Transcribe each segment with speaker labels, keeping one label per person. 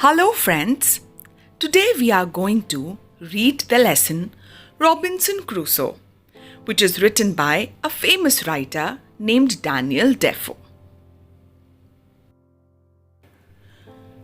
Speaker 1: Hello, friends. Today we are going to read the lesson Robinson Crusoe, which is written by a famous writer named Daniel Defoe.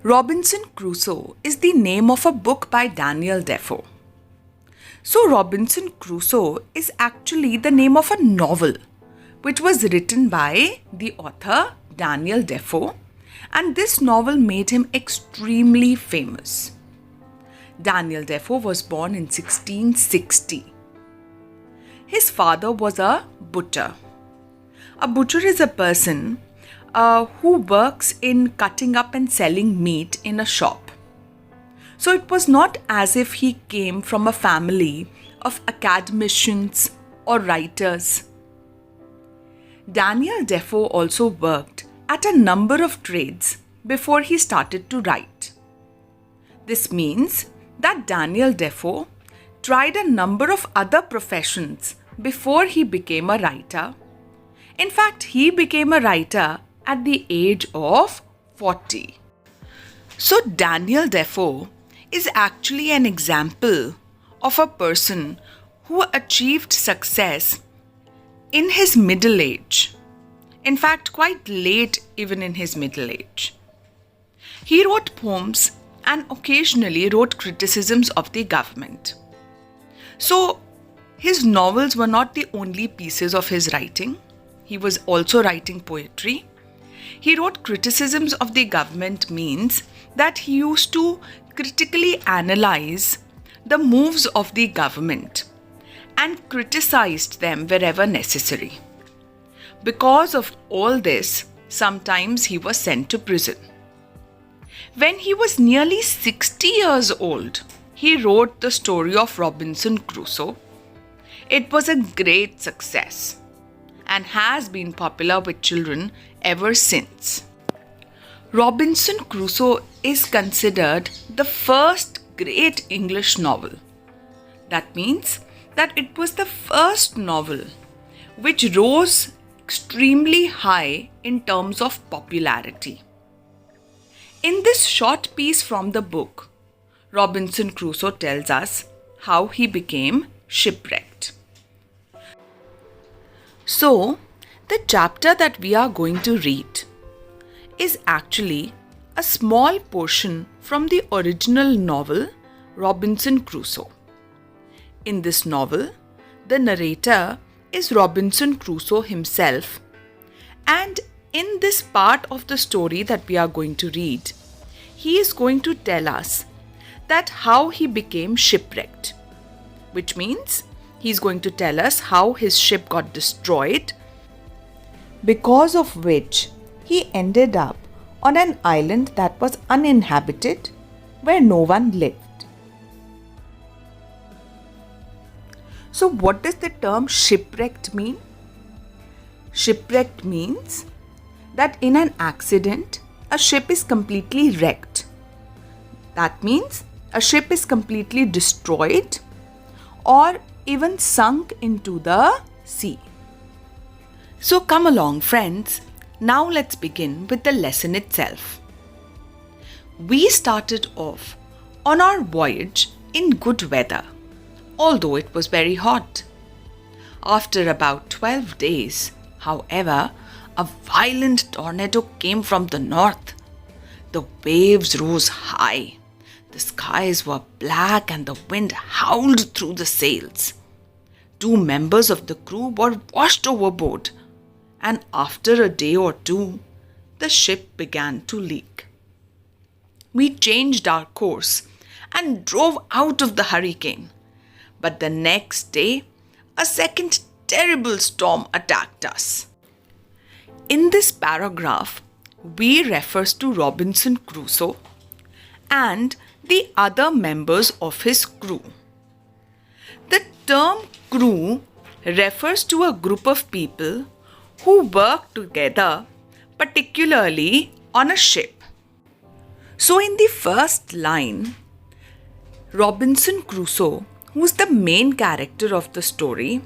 Speaker 1: Robinson Crusoe is the name of a book by Daniel Defoe. So, Robinson Crusoe is actually the name of a novel which was written by the author Daniel Defoe, and this novel made him extremely famous. Daniel Defoe was born in 1660. His father was a butcher. A butcher is a person who works in cutting up and selling meat in a shop. So it was not as if he came from a family of academicians or writers. Daniel Defoe also worked at a number of trades before he started to write. This means that Daniel Defoe tried a number of other professions before he became a writer. In fact, he became a writer at the age of 40. So Daniel Defoe is actually an example of a person who achieved success in his middle age. In fact, quite late even in his middle age. He wrote poems and occasionally wrote criticisms of the government. So, his novels were not the only pieces of his writing. He was also writing poetry. He wrote criticisms of the government means that he used to critically analyze the moves of the government and criticized them wherever necessary. Because of all this, sometimes he was sent to prison. When he was nearly 60 years old, he wrote the story of Robinson Crusoe. It was a great success and has been popular with children ever since. Robinson Crusoe is considered the first great English novel. That means that it was the first novel which rose extremely high in terms of popularity. In this short piece from the book, Robinson Crusoe tells us how he became shipwrecked. So, the chapter that we are going to read is actually a small portion from the original novel Robinson Crusoe. In this novel, the narrator is Robinson Crusoe himself, and in this part of the story that we are going to read, he is going to tell us that how he became shipwrecked, which means he is going to tell us how his ship got destroyed, because of which he ended up on an island that was uninhabited, where no one lived. So what does the term shipwrecked mean? Shipwrecked means that in an accident, a ship is completely wrecked. That means a ship is completely destroyed or even sunk into the sea. So come along, friends. Now let's begin with the lesson itself. We started off on our voyage in good weather, although it was very hot. After about 12 days, however, a violent tornado came from the north. The waves rose high. The skies were black and the wind howled through the sails. 2 members of the crew were washed overboard, and after a day or two, the ship began to leak. We changed our course and drove out of the hurricane. But the next day, a second terrible storm attacked us. In this paragraph, we refers to Robinson Crusoe and the other members of his crew. The term crew refers to a group of people who work together, particularly on a ship. So in the first line, Robinson Crusoe, who's the main character of the story,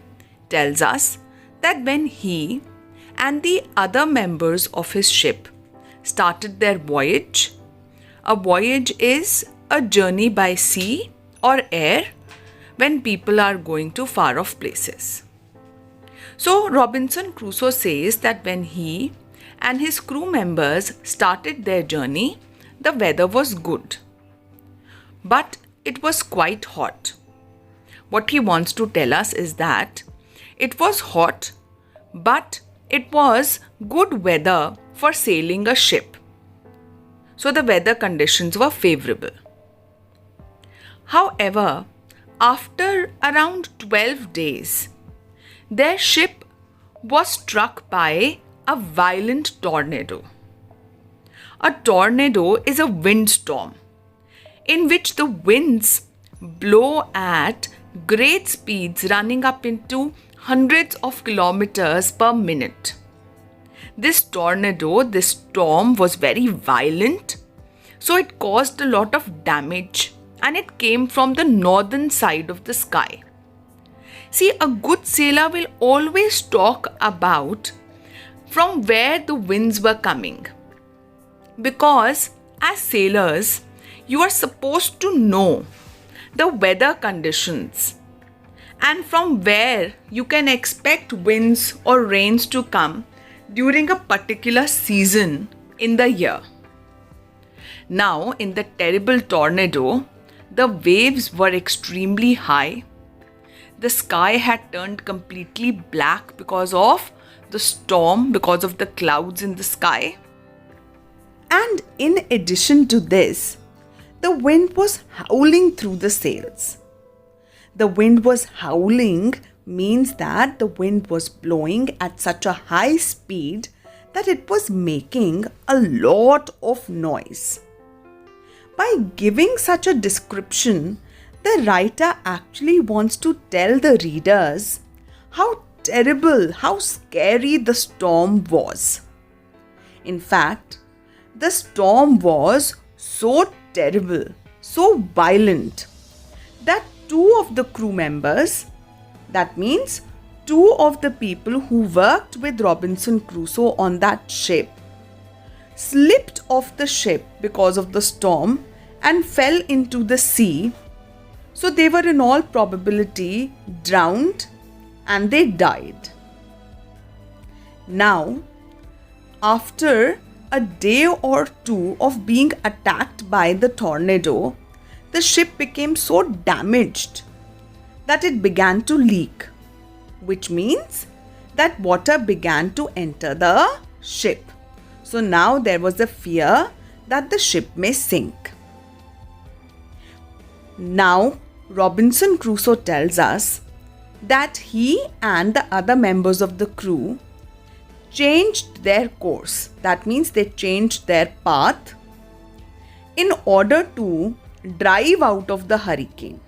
Speaker 1: tells us that when he and the other members of his ship started their voyage, A voyage is a journey by sea or air when people are going to far off places. So Robinson Crusoe says that when he and his crew members started their journey, the weather was good. But it was quite hot. What he wants to tell us is that it was hot, but it was good weather for sailing a ship. So the weather conditions were favorable. However, after around 12 days, their ship was struck by a violent tornado. A tornado is a windstorm in which the winds blow at great speeds running up into hundreds of kilometers per minute. This tornado, this storm was very violent, so it caused a lot of damage and it came from the northern side of the sky. See, a good sailor will always talk about from where the winds were coming. Because as sailors, you are supposed to know the weather conditions and from where you can expect winds or rains to come during a particular season in the year. Now, in the terrible tornado, the waves were extremely high. The sky had turned completely black because of the storm, because of the clouds in the sky. And in addition to this, the wind was howling through the sails. The wind was howling means that the wind was blowing at such a high speed that it was making a lot of noise. By giving such a description, the writer actually wants to tell the readers how terrible, how scary the storm was. In fact, the storm was so terrible, so violent, that two of the crew members, that means two of the people who worked with Robinson Crusoe on that ship, slipped off the ship because of the storm and fell into the sea. So they were in all probability drowned and they died. Now, after a day or two of being attacked by the tornado, the ship became so damaged that it began to leak, which means that water began to enter the ship. So now there was a fear that the ship may sink. Now, Robinson Crusoe tells us that he and the other members of the crew changed their course. That means they changed their path in order to drive out of the hurricane.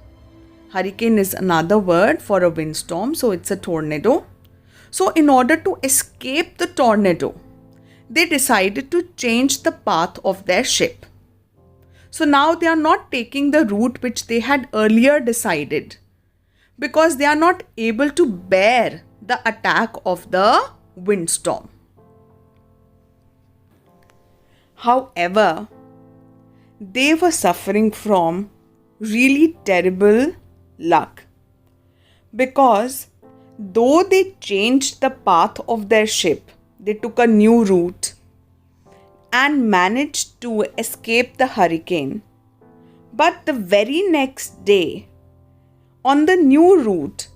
Speaker 1: Hurricane is another word for a windstorm, so it's a tornado. So in order to escape the tornado, they decided to change the path of their ship. So now they are not taking the route which they had earlier decided because they are not able to bear the attack of the windstorm. However, they were suffering from really terrible luck because though they changed the path of their ship, they took a new route and managed to escape the hurricane. But the very next day, on the new route,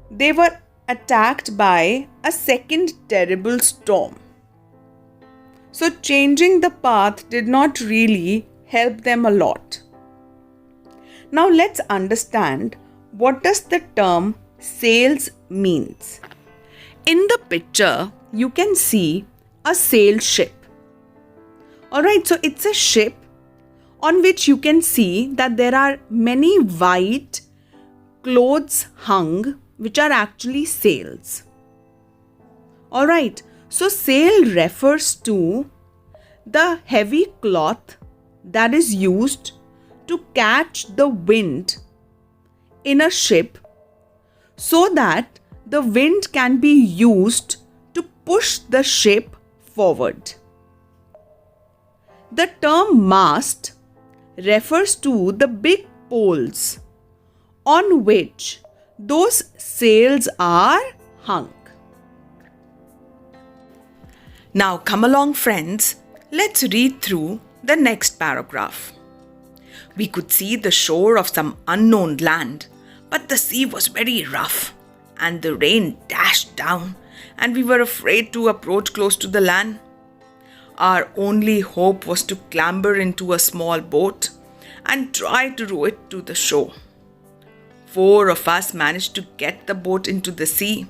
Speaker 1: they were attacked by a second terrible storm. So changing the path did not really help them a lot. Now let's understand what does the term sails means. In the picture, you can see a sail ship. Alright, so it's a ship on which you can see that there are many white clothes hung which are actually sails. Alright, so sail refers to the heavy cloth that is used to catch the wind in a ship so that the wind can be used to push the ship forward. The term mast refers to the big poles on which those sails are hung. Now come along, friends, let's read through the next paragraph. We could see the shore of some unknown land, but the sea was very rough and the rain dashed down, and we were afraid to approach close to the land. Our only hope was to clamber into a small boat and try to row it to the shore. 4 of us managed to get the boat into the sea,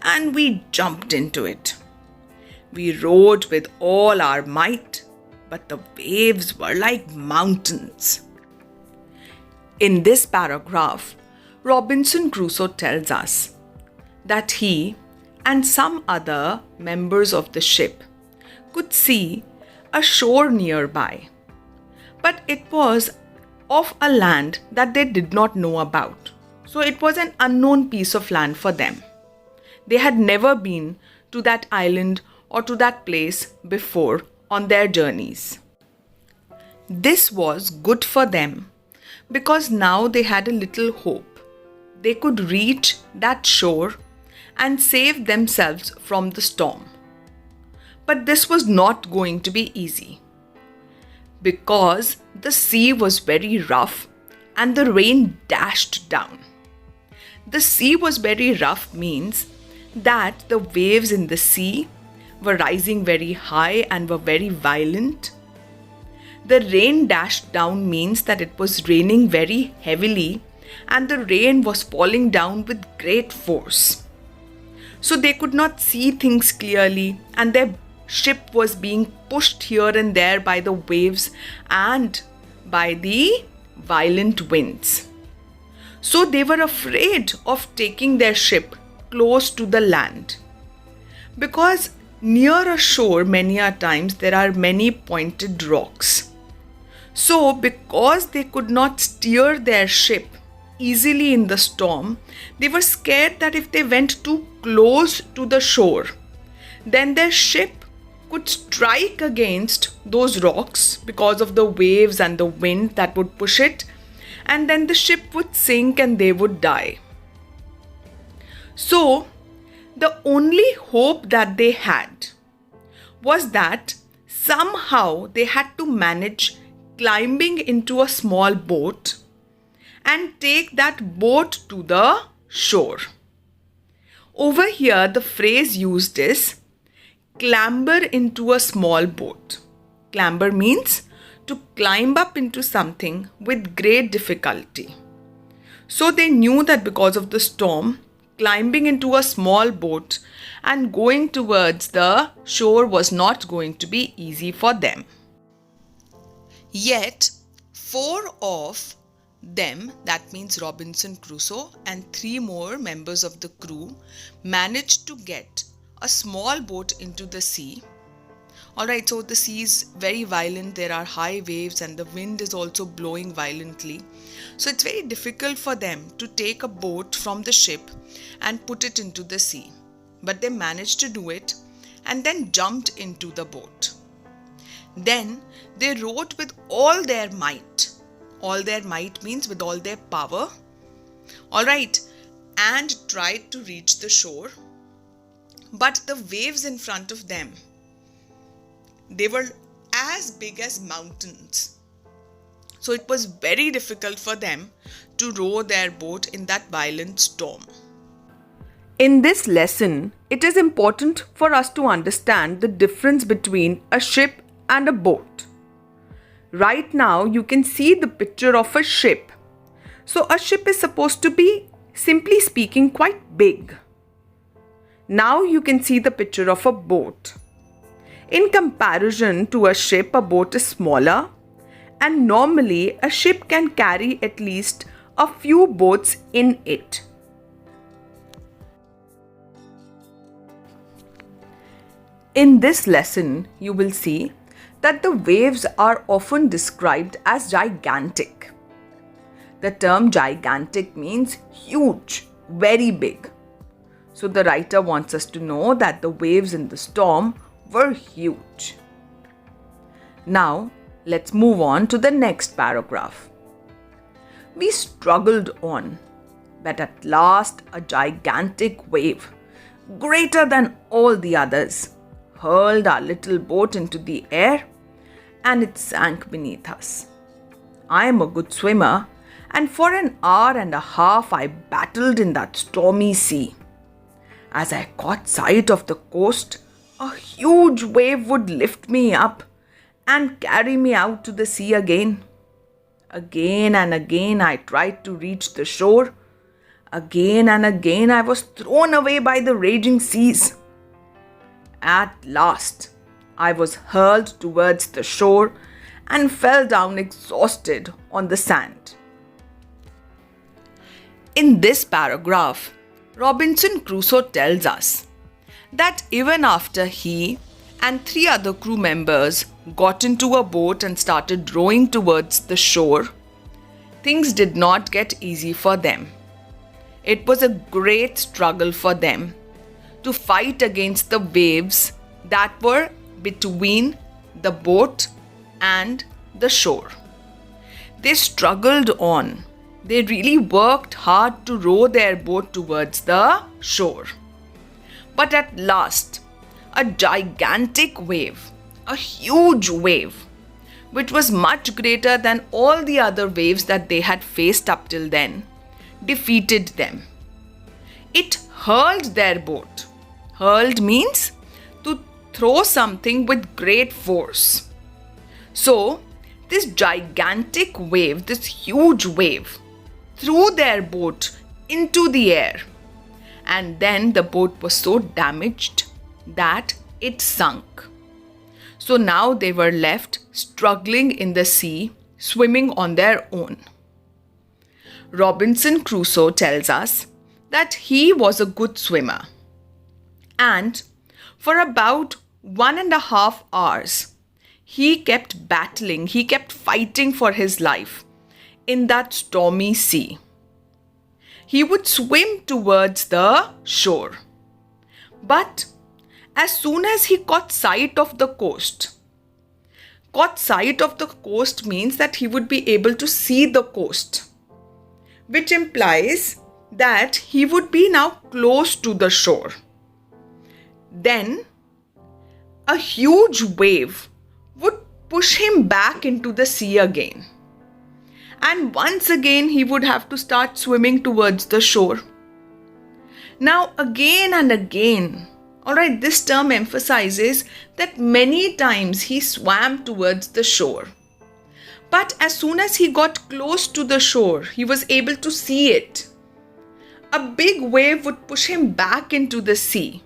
Speaker 1: and we jumped into it. We rowed with all our might, but the waves were like mountains. In this paragraph, Robinson Crusoe tells us that he and some other members of the ship could see a shore nearby, but it was of a land that they did not know about. So it was an unknown piece of land for them. They had never been to that island or to that place before on their journeys. This was good for them because now they had a little hope. They could reach that shore and save themselves from the storm. But this was not going to be easy because the sea was very rough and the rain dashed down. The sea was very rough means that the waves in the sea were rising very high and were very violent. The rain dashed down means that it was raining very heavily and the rain was falling down with great force. So they could not see things clearly and their ship was being pushed here and there by the waves and by the violent winds. So they were afraid of taking their ship close to the land because near a shore many a times there are many pointed rocks. So because they could not steer their ship easily in the storm, they were scared that if they went too close to the shore, then their ship could strike against those rocks because of the waves and the wind that would push it, and then the ship would sink and they would die. So the only hope that they had was that somehow they had to manage climbing into a small boat and take that boat to the shore. Over here, the phrase used is clamber into a small boat. Clamber means to climb up into something with great difficulty. So they knew that because of the storm, climbing into a small boat and going towards the shore was not going to be easy for them. Yet, 4 of them, that means Robinson Crusoe and 3 more members of the crew, managed to get a small boat into the sea. Alright, so the sea is very violent, there are high waves and the wind is also blowing violently. So it's very difficult for them to take a boat from the ship and put it into the sea. But they managed to do it and then jumped into the boat. Then they rowed with all their might. All their might means with all their power. Alright, and tried to reach the shore. But the waves in front of them, they were as big as mountains. So it was very difficult for them to row their boat in that violent storm. In this lesson, it is important for us to understand the difference between a ship and a boat. Right now, you can see the picture of a ship. So a ship is supposed to be, simply speaking, quite big. Now you can see the picture of a boat. In comparison to a ship, a boat is smaller, and normally a ship can carry at least a few boats in it. In this lesson, you will see that the waves are often described as gigantic. The term gigantic means huge, very big. So the writer wants us to know that the waves in the storm were huge. Now, Let's move on to the next paragraph. We struggled on, but at last a gigantic wave, greater than all the others, hurled our little boat into the air, and it sank beneath us. I am a good swimmer, and for an hour and a half I battled in that stormy sea. As I caught sight of the coast, a huge wave would lift me up and carry me out to the sea again. Again and again I tried to reach the shore. Again and again I was thrown away by the raging seas. At last, I was hurled towards the shore and fell down exhausted on the sand. In this paragraph, Robinson Crusoe tells us that even after he and 3 other crew members got into a boat and started rowing towards the shore, things did not get easy for them. It was a great struggle for them to fight against the waves that were between the boat and the shore. They struggled on. They really worked hard to row their boat towards the shore. But at last, a gigantic wave, a huge wave, which was much greater than all the other waves that they had faced up till then, defeated them. It hurled their boat. Hurled means to throw something with great force. So, this gigantic wave, this huge wave, threw their boat into the air. And then the boat was so damaged that it sunk. So now they were left struggling in the sea, swimming on their own. Robinson Crusoe tells us that he was a good swimmer. And for about 1.5 hours, he kept battling, he kept fighting for his life in that stormy sea. He would swim towards the shore. But as soon as he caught sight of the coast means that he would be able to see the coast, which implies that he would be now close to the shore. Then a huge wave would push him back into the sea again. And once again he would have to start swimming towards the shore. Now again and again, alright, this term emphasizes that many times he swam towards the shore. But as soon as he got close to the shore, he was able to see it. A big wave would push him back into the sea.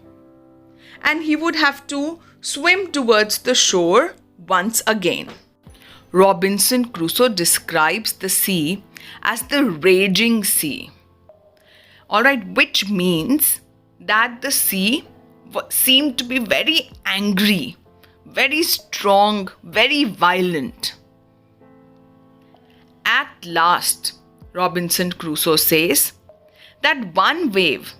Speaker 1: And he would have to swim towards the shore once again. Robinson Crusoe describes the sea as the raging sea. Alright, which means that the sea seemed to be very angry, very strong, very violent. At last, Robinson Crusoe says that one wave,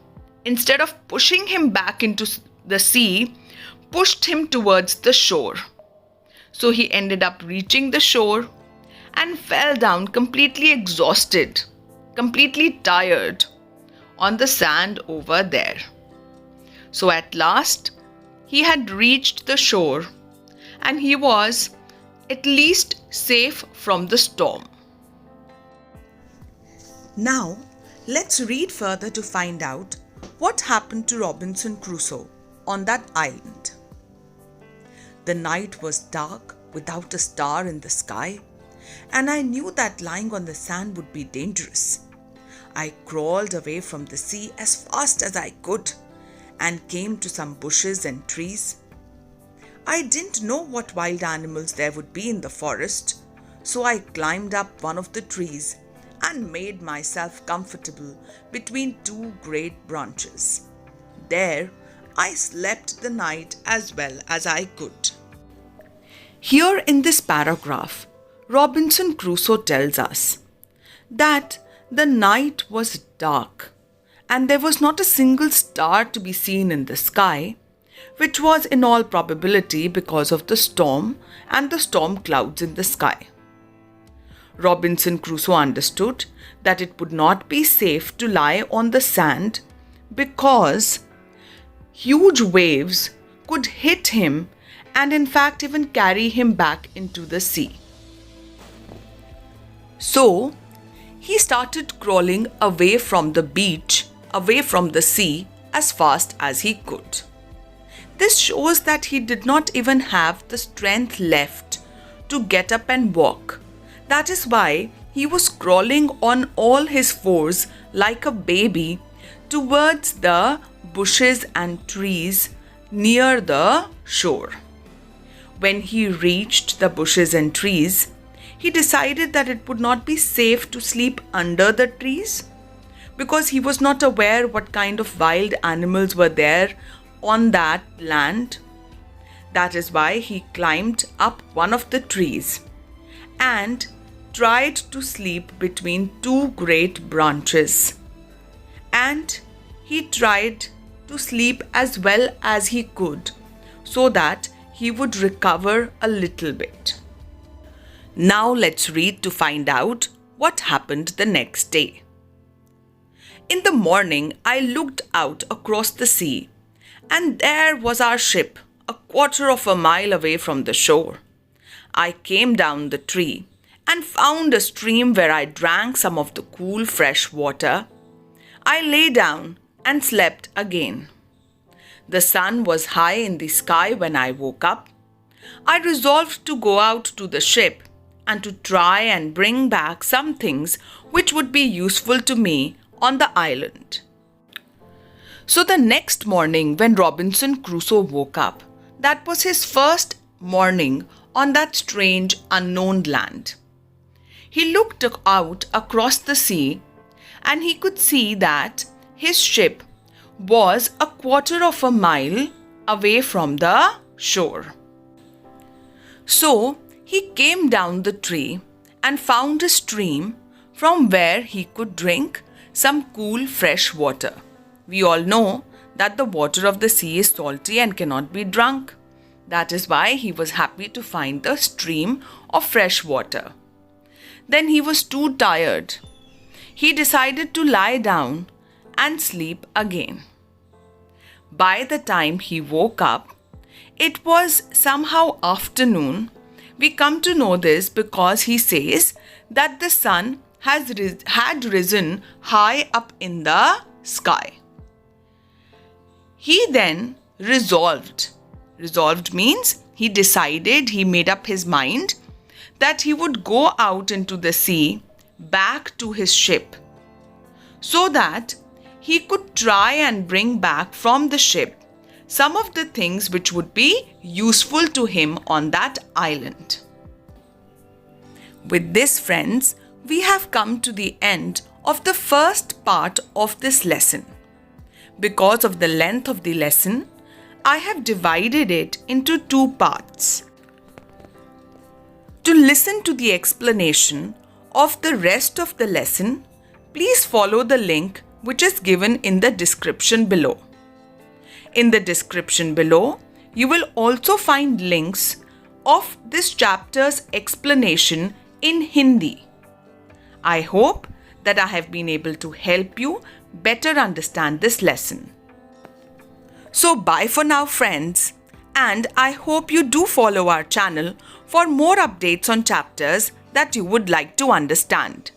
Speaker 1: instead of pushing him back into the sea, pushed him towards the shore. So he ended up reaching the shore and fell down completely exhausted, completely tired on the sand over there. So at last, he had reached the shore and he was at least safe from the storm. Now, let's read further to find out what happened to Robinson Crusoe on that island. The night was dark without a star in the sky, and I knew that lying on the sand would be dangerous. I crawled away from the sea as fast as I could and came to some bushes and trees. I didn't know what wild animals there would be in the forest, so I climbed up one of the trees and made myself comfortable between 2 great branches. There, I slept the night as well as I could. Here in this paragraph, Robinson Crusoe tells us that the night was dark and there was not a single star to be seen in the sky, which was in all probability because of the storm and the storm clouds in the sky. Robinson Crusoe understood that it would not be safe to lie on the sand because huge waves could hit him and in fact even carry him back into the sea. So, he started crawling away from the beach, away from the sea as fast as he could. This shows that he did not even have the strength left to get up and walk. That is why he was crawling on all his fours like a baby towards the bushes and trees near the shore. When he reached the bushes and trees, he decided that it would not be safe to sleep under the trees because he was not aware what kind of wild animals were there on that land. That is why he climbed up one of the trees and tried to sleep between two great branches. And he tried to sleep as well as he could so that he would recover a little bit. Now let's read to find out what happened the next day. In the morning, I looked out across the sea, and there was our ship, a quarter of a mile away from the shore. I came down the tree and found a stream where I drank some of the cool fresh water. I lay down and slept again. The sun was high in the sky when I woke up. I resolved to go out to the ship and to try and bring back some things which would be useful to me on the island. So the next morning when Robinson Crusoe woke up, that was his first morning on that strange unknown land. He looked out across the sea and he could see that his ship was a quarter of a mile away from the shore. So he came down the tree and found a stream from where he could drink some cool fresh water. We all know that the water of the sea is salty and cannot be drunk. That is why he was happy to find the stream of fresh water. Then he was too tired. He decided to lie down and sleep again. By the time he woke up, it was somehow afternoon. We come to know this because he says that the sun had risen high up in the sky. He then resolved. Resolved means he decided, he made up his mind that he would go out into the sea back to his ship so that he could try and bring back from the ship some of the things which would be useful to him on that island. With this, friends, we have come to the end of the first part of this lesson. Because of the length of the lesson, I have divided it into two parts. To listen to the explanation of the rest of the lesson, please follow the link which is given in the description below. In the description below, you will also find links of this chapter's explanation in Hindi. I hope that I have been able to help you better understand this lesson. So bye for now, friends, and I hope you do follow our channel for more updates on chapters that you would like to understand.